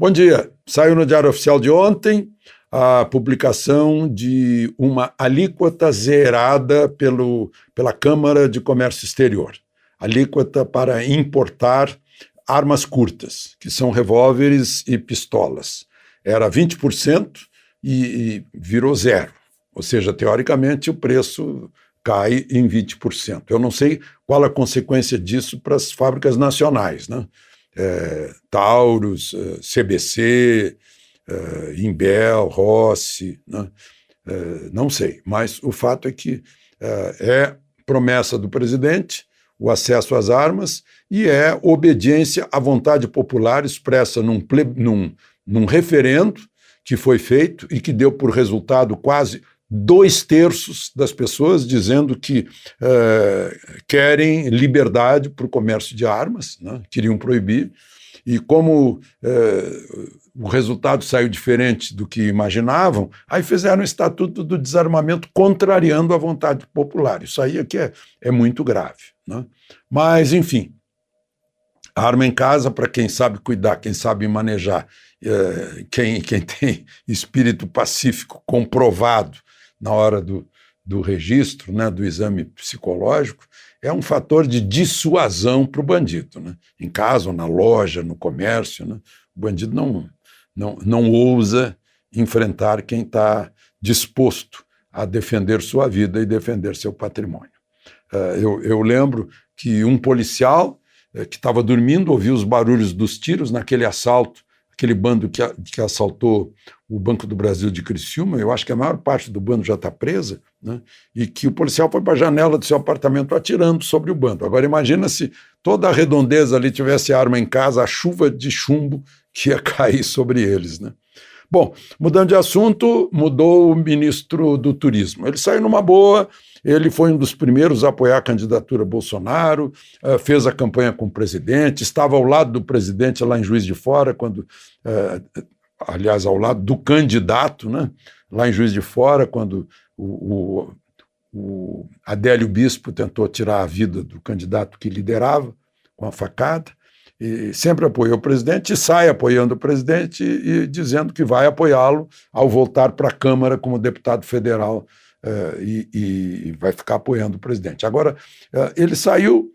Bom dia. Saiu no Diário Oficial de ontem a publicação de uma alíquota zerada pela Câmara de Comércio Exterior. Alíquota para importar armas curtas, que são revólveres e pistolas. Era 20% e virou zero. Ou seja, teoricamente, o preço cai em 20%. Eu não sei qual a consequência disso para as fábricas nacionais, né? Taurus, CBC, Imbel, Rossi, né? Não sei, mas o fato é que é promessa do presidente o acesso às armas e é obediência à vontade popular expressa num referendo que foi feito e que deu por resultado quase 2/3 das pessoas dizendo que querem liberdade para o comércio de armas, né? Queriam proibir, e como o resultado saiu diferente do que imaginavam, aí fizeram o Estatuto do Desarmamento contrariando a vontade popular. Isso aí é que é muito grave, né? Mas, enfim, a arma em casa, para quem sabe cuidar, quem sabe manejar, quem tem espírito pacífico comprovado na hora do registro, né, do exame psicológico, é um fator de dissuasão para o bandido, né? Em casa, ou na loja, no comércio, né? O bandido não ousa enfrentar quem está disposto a defender sua vida e defender seu patrimônio. Eu lembro que um policial que estava dormindo ouviu os barulhos dos tiros naquele assalto, aquele bando que assaltou o Banco do Brasil de Criciúma. Eu acho que a maior parte do bando já está presa, né? E que o policial foi para a janela do seu apartamento atirando sobre o bando. Agora imagina se toda a redondeza ali tivesse arma em casa, a chuva de chumbo que ia cair sobre eles, né? Bom, mudando de assunto, mudou o ministro do Turismo. Ele saiu numa boa, ele foi um dos primeiros a apoiar a candidatura Bolsonaro, fez a campanha com o presidente, estava ao lado do presidente lá em Juiz de Fora, aliás, ao lado do candidato, né, lá em Juiz de Fora, quando o Adélio Bispo tentou tirar a vida do candidato que liderava com a facada. E sempre apoiou o presidente e sai apoiando o presidente e dizendo que vai apoiá-lo ao voltar para a Câmara como deputado federal e vai ficar apoiando o presidente. Agora, ele saiu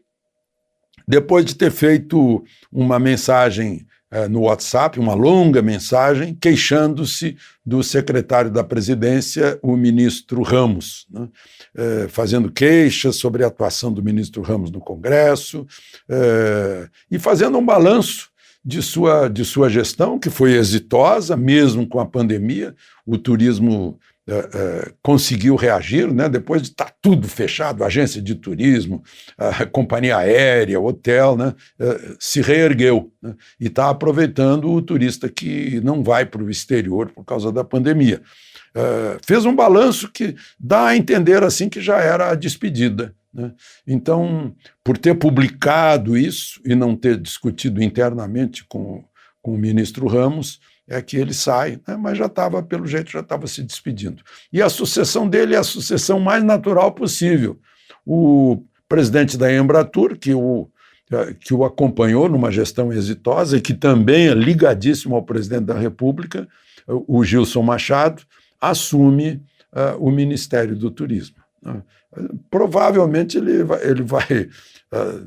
depois de ter feito uma mensagem no WhatsApp, uma longa mensagem, queixando-se do secretário da presidência, o ministro Ramos, né? Fazendo queixas sobre a atuação do ministro Ramos no Congresso, e fazendo um balanço de sua gestão, que foi exitosa, mesmo com a pandemia. O turismo conseguiu reagir, né? Depois de estar tudo fechado, agência de turismo, companhia aérea, hotel, né? Se reergueu, né? E está aproveitando o turista que não vai para o exterior por causa da pandemia. Fez um balanço que dá a entender assim que já era a despedida, né? Então, por ter publicado isso e não ter discutido internamente com o ministro Ramos, é que ele sai, né? Mas já estava, pelo jeito, já estava se despedindo. E a sucessão dele é a sucessão mais natural possível. O presidente da Embratur, que o acompanhou numa gestão exitosa e que também é ligadíssimo ao presidente da República, o Gilson Machado, assume o Ministério do Turismo, né? Provavelmente ele vai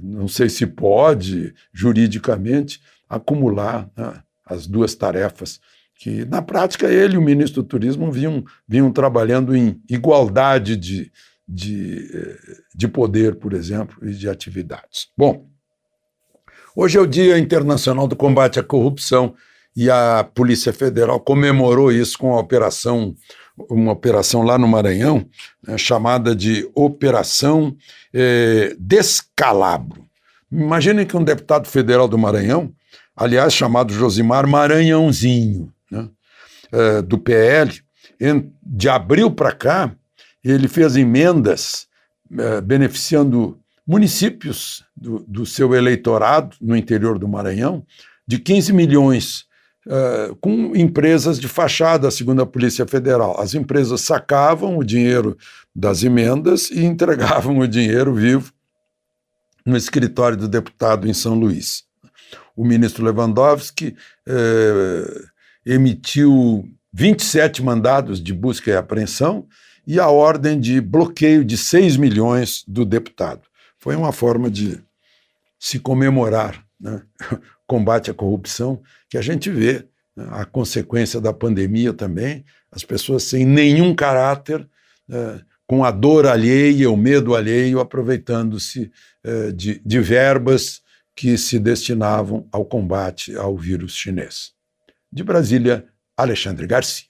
não sei se pode, juridicamente, acumular, né, as duas tarefas, que na prática ele e o ministro do Turismo vinham trabalhando em igualdade de poder, por exemplo, e de atividades. Bom, hoje é o Dia Internacional do Combate à Corrupção e a Polícia Federal comemorou isso com uma operação lá no Maranhão, né, chamada de Operação Descalabro. Imaginem que um deputado federal do Maranhão, aliás, chamado Josimar Maranhãozinho, né, do PL, de abril para cá, ele fez emendas beneficiando municípios do seu eleitorado no interior do Maranhão, de 15 milhões, com empresas de fachada, segundo a Polícia Federal. As empresas sacavam o dinheiro das emendas e entregavam o dinheiro vivo no escritório do deputado em São Luís. o ministro Lewandowski emitiu 27 mandados de busca e apreensão e a ordem de bloqueio de 6 milhões do deputado. Foi uma forma de se comemorar, né, combate à corrupção, que a gente vê, né, a consequência da pandemia também, as pessoas sem nenhum caráter, com a dor alheia, o medo alheio, aproveitando-se de verbas que se destinavam ao combate ao vírus chinês. De Brasília, Alexandre Garcia.